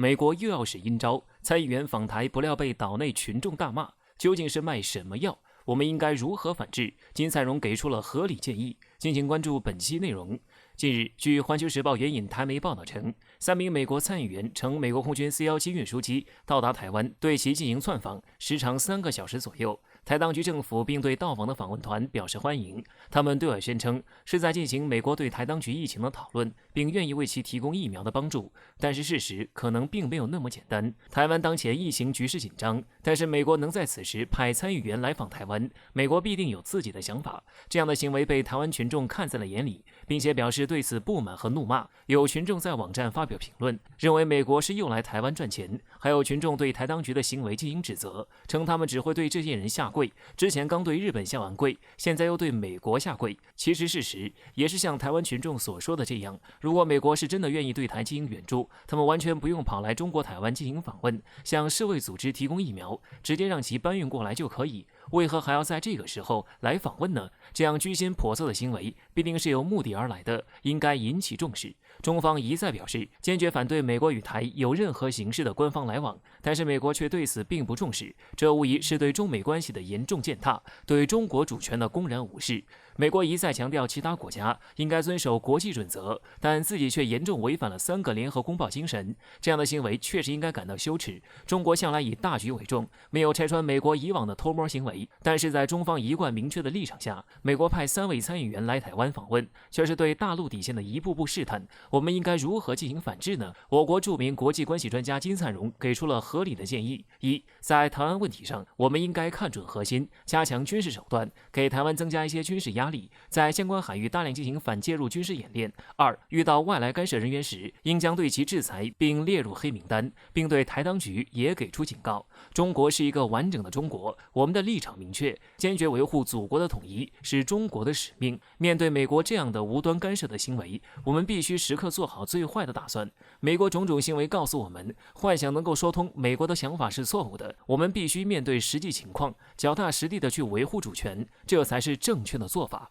美国又要使阴招，参议员访台不料被岛内群众大骂，究竟是卖什么药？我们应该如何反制？金灿荣给出了合理建议，敬请关注本期内容。近日，据《环球时报》援引台媒报道称，3名美国参议员乘美国空军 C-17运输机到达台湾，对其进行窜访，时长3个小时左右。台当局政府并对到访的访问团表示欢迎，他们对外宣称是在进行美国对台当局疫情的讨论，并愿意为其提供疫苗的帮助。但是事实可能并没有那么简单。台湾当前疫情局势紧张，但是美国能在此时派参议员来访台湾，美国必定有自己的想法。这样的行为被台湾群众看在了眼里，并且表示对此不满和怒骂。有群众在网站发表评论，认为美国是又来台湾赚钱。还有群众对台当局的行为进行指责，称他们只会对这些人下跪，之前刚对日本下完跪，现在又对美国下跪。其实事实也是像台湾群众所说的这样，如果美国是真的愿意对台进行援助，他们完全不用跑来中国台湾进行访问，向世卫组织提供疫苗，直接让其搬运过来就可以。为何还要在这个时候来访问呢？这样居心叵测的行为必定是有目的而来的，应该引起重视。中方一再表示坚决反对美国与台有任何形式的官方来往，但是美国却对此并不重视，这无疑是对中美关系的严重践踏，对中国主权的公然无视。美国一再强调其他国家应该遵守国际准则，但自己却严重违反了3个联合公报精神，这样的行为确实应该感到羞耻。中国向来以大局为重，没有拆穿美国以往的偷摸行为，但是在中方一贯明确的立场下，美国派3位参议员来台湾访问，却是对大陆底线的一步步试探。我们应该如何进行反制呢？我国著名国际关系专家金灿荣给出了合理的建议：一，在台湾问题上，我们应该看准核心，加强军事手段，给台湾增加一些军事压力，在相关海域大量进行反介入军事演练。2，遇到外来干涉人员时，应将对其制裁并列入黑名单，并对台当局也给出警告。中国是一个完整的中国，我们的立场明确，坚决维护祖国的统一是中国的使命。面对美国这样的无端干涉的行为，我们必须时刻做好最坏的打算。美国种种行为告诉我们，幻想能够说通美国的想法是错误的，我们必须面对实际情况，脚踏实地的去维护主权，这才是正确的做法。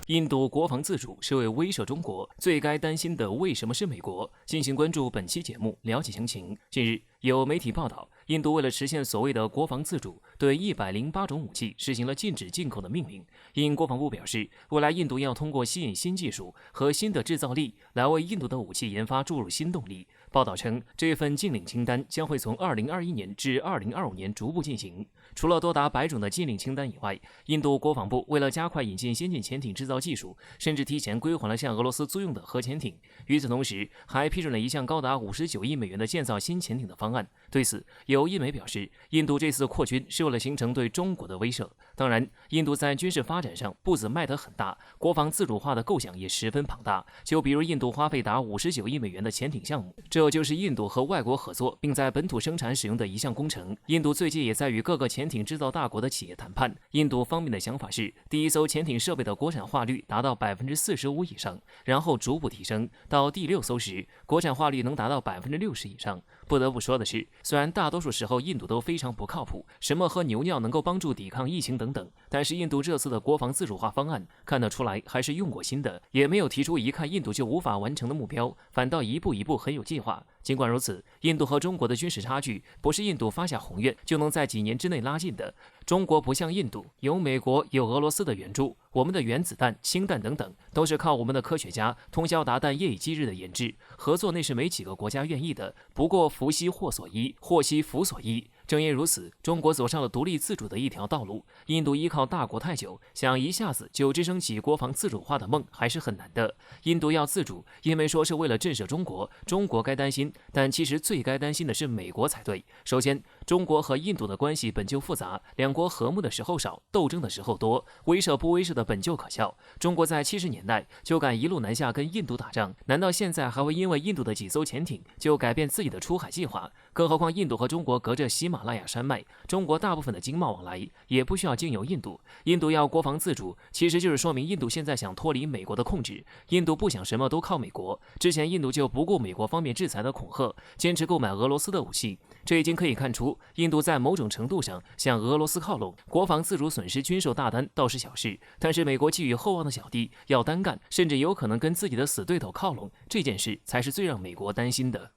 印度国防自主是为威慑中国，最该担心的为什么是美国？进行关注本期节目，了解详情。近日，有媒体报道，印度为了实现所谓的国防自主，对108种武器实行了禁止进口的命令。印国防部表示，未来印度要通过吸引新技术和新的制造力，来为印度的武器研发注入新动力。报道称，这份禁令清单将会从2021年至2025年逐步进行。除了多达100种的禁令清单以外，印度国防部为了加快引进先进潜艇制造技术，甚至提前归还了向俄罗斯租用的核潜艇。与此同时，还批准了一项高达59亿美元的建造新潜艇的方案。对此，有印媒表示，印度这次扩军是为了形成对中国的威慑。当然，印度在军事发展上步子迈得很大，国防自主化的构想也十分庞大。就比如印度花费达59亿美元的潜艇项目，这就是印度和外国合作并在本土生产使用的一项工程。印度最近也在与各个潜艇制造大国的企业谈判。印度方面的想法是，第一艘潜艇设备的国产化率达到45%以上，然后逐步提升，到第6艘时，国产化率能达到60%以上。不得不说的是，虽然大多数时候印度都非常不靠谱，什么喝牛尿能够帮助抵抗疫情等等，但是印度这次的国防自主化方案看得出来还是用过心的，也没有提出一看印度就无法完成的目标，反倒一步一步很有计划。尽管如此，印度和中国的军事差距不是印度发下宏愿就能在几年之内拉近的。中国不像印度，有美国有俄罗斯的援助，我们的原子弹、氢弹等等都是靠我们的科学家通宵达旦、夜以继日的研制，合作那是没几个国家愿意的。不过福兮祸所依，祸兮福所依。正因如此，中国走上了独立自主的一条道路。印度依靠大国太久，想一下子就支撑起国防自主化的梦还是很难的。印度要自主，因为说是为了震慑中国，中国该担心，但其实最该担心的是美国才对。首先，中国和印度的关系本就复杂，两国和睦的时候少，斗争的时候多，威慑不威慑的本就可笑。中国在70年代就敢一路南下跟印度打仗，难道现在还会因为印度的几艘潜艇就改变自己的出海计划？更何况印度和中国隔着喜马拉雅山脉，中国大部分的经贸往来也不需要经由印度。印度要国防自主，其实就是说明印度现在想脱离美国的控制。印度不想什么都靠美国，之前印度就不顾美国方面制裁的恐吓，坚持购买俄罗斯的武器。这已经可以看出，印度在某种程度上向俄罗斯靠拢，国防自主损失军售大单倒是小事，但是美国寄予厚望的小弟要单干，甚至有可能跟自己的死对头靠拢，这件事才是最让美国担心的。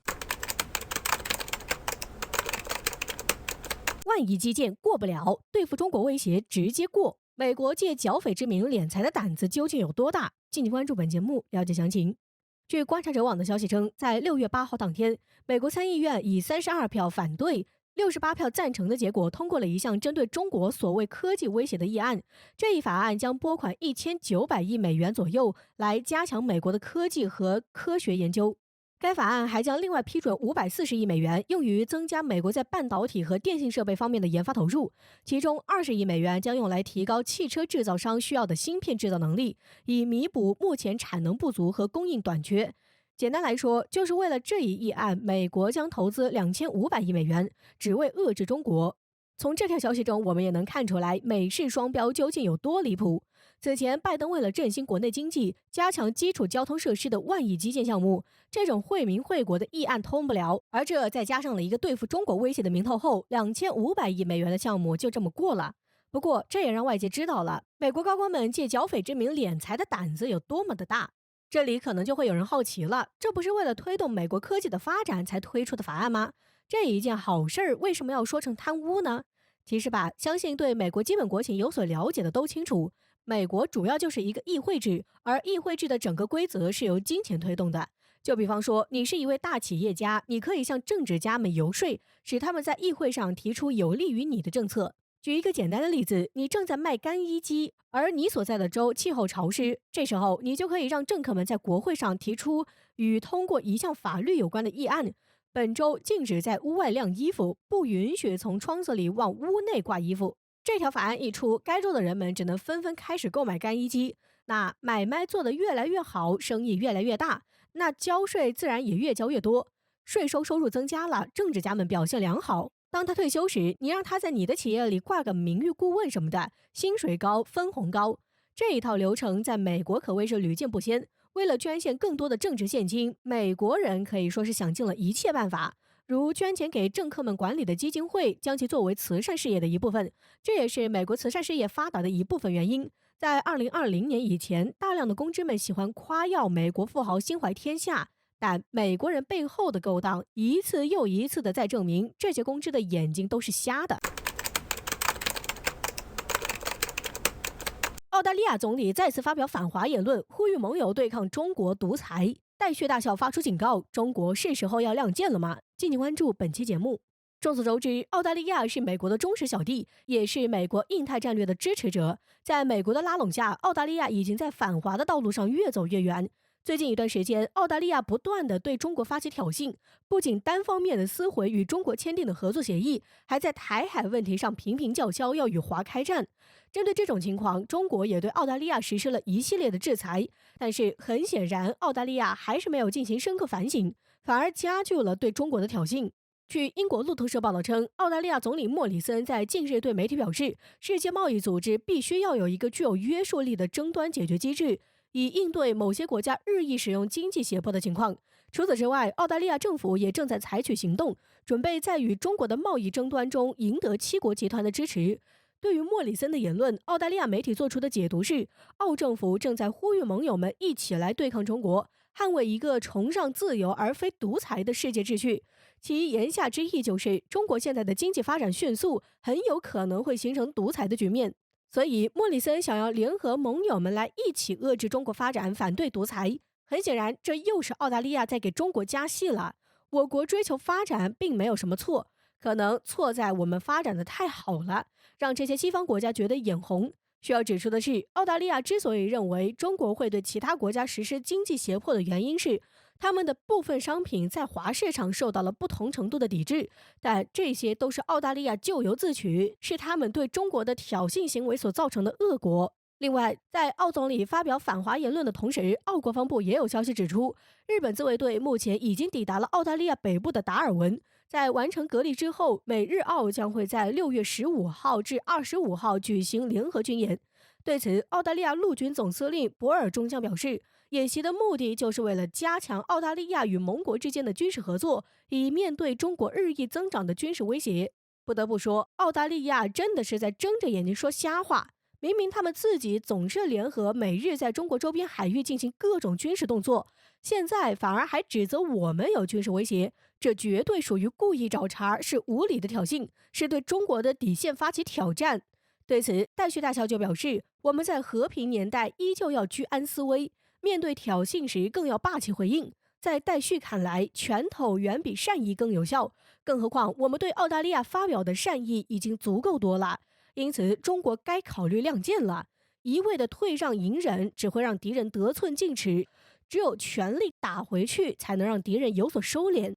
万亿基建过不了，对付中国威胁直接过。美国借剿匪之名敛财的胆子究竟有多大？敬请关注本节目，了解详情。据观察者网的消息称，在6月8号当天，美国参议院以32票反对、68票赞成的结果通过了一项针对中国所谓科技威胁的议案。这一法案将拨款1900亿美元左右来加强美国的科技和科学研究。该法案还将另外批准540亿美元用于增加美国在半导体和电信设备方面的研发投入，其中20亿美元将用来提高汽车制造商需要的芯片制造能力，以弥补目前产能不足和供应短缺。简单来说，就是为了这一议案，美国将投资2500亿美元，只为遏制中国。从这条消息中，我们也能看出来美式双标究竟有多离谱。此前，拜登为了振兴国内经济、加强基础交通设施的万亿基建项目，这种惠民惠国的议案通不了，而这再加上了一个对付中国威胁的名头后，2500亿美元的项目就这么过了。不过，这也让外界知道了美国高官们借剿匪之名敛财的胆子有多么的大。这里可能就会有人好奇了，这不是为了推动美国科技的发展才推出的法案吗？这一件好事儿为什么要说成贪污呢？其实吧，相信对美国基本国情有所了解的都清楚，美国主要就是一个议会制，而议会制的整个规则是由金钱推动的。就比方说，你是一位大企业家，你可以向政治家们游说，使他们在议会上提出有利于你的政策。举一个简单的例子，你正在卖干衣机，而你所在的州气候潮湿，这时候你就可以让政客们在国会上提出与通过一项法律有关的议案。本周禁止在屋外晾衣服，不允许从窗子里往屋内挂衣服。这条法案一出，该州的人们只能纷纷开始购买干衣机。那买卖做得越来越好，生意越来越大，那交税自然也越交越多。税收入增加了，政治家们表现良好。当他退休时，你让他在你的企业里挂个名誉顾问什么的，薪水高，分红高。这一套流程在美国可谓是屡见不鲜。为了捐献更多的政治现金，美国人可以说是想尽了一切办法，如捐钱给政客们管理的基金会，将其作为慈善事业的一部分。这也是美国慈善事业发达的一部分原因。在2020年以前，大量的公知们喜欢夸耀美国富豪心怀天下，但美国人背后的勾当一次又一次的在证明，这些公知的眼睛都是瞎的。澳大利亚总理再次发表反华言论，呼吁盟友对抗中国独裁。戴旭大校发出警告，中国是时候要亮剑了吗？敬请关注本期节目。众所周知，澳大利亚是美国的忠实小弟，也是美国印太战略的支持者。在美国的拉拢下，澳大利亚已经在反华的道路上越走越远。最近一段时间，澳大利亚不断地对中国发起挑衅，不仅单方面的撕毁与中国签订的合作协议，还在台海问题上频频叫嚣要与华开战。针对这种情况，中国也对澳大利亚实施了一系列的制裁，但是很显然，澳大利亚还是没有进行深刻反省，反而加剧了对中国的挑衅。据英国路透社报道称，澳大利亚总理莫里森在近日对媒体表示，世界贸易组织必须要有一个具有约束力的争端解决机制，以应对某些国家日益使用经济胁迫的情况。除此之外，澳大利亚政府也正在采取行动，准备在与中国的贸易争端中赢得七国集团的支持。对于莫里森的言论，澳大利亚媒体做出的解读是，澳政府正在呼吁盟友们一起来对抗中国，捍卫一个崇尚自由而非独裁的世界秩序。其言下之意就是，中国现在的经济发展迅速，很有可能会形成独裁的局面。所以，莫里森想要联合盟友们来一起遏制中国发展，反对独裁。很显然，这又是澳大利亚在给中国加戏了。我国追求发展并没有什么错，可能错在我们发展的太好了，让这些西方国家觉得眼红。需要指出的是，澳大利亚之所以认为中国会对其他国家实施经济胁迫的原因是，他们的部分商品在华市场受到了不同程度的抵制，但这些都是澳大利亚咎由自取，是他们对中国的挑衅行为所造成的恶果。另外，在澳总理发表反华言论的同时，澳国防部也有消息指出，日本自卫队目前已经抵达了澳大利亚北部的达尔文。在完成隔离之后，美日澳将会在6月15号至25号举行联合军演。对此，澳大利亚陆军总司令博尔中将表示，演习的目的就是为了加强澳大利亚与盟国之间的军事合作，以面对中国日益增长的军事威胁。不得不说，澳大利亚真的是在睁着眼睛说瞎话。明明他们自己总是联合美日在中国周边海域进行各种军事动作，现在反而还指责我们有军事威胁，这绝对属于故意找茬，是无理的挑衅，是对中国的底线发起挑战。对此，戴旭大校就表示，我们在和平年代依旧要居安思危，面对挑衅时更要霸气回应。在戴旭看来，拳头远比善意更有效，更何况我们对澳大利亚发表的善意已经足够多了，因此中国该考虑亮剑了。一味的退让隐忍只会让敌人得寸进尺，只有全力打回去，才能让敌人有所收敛。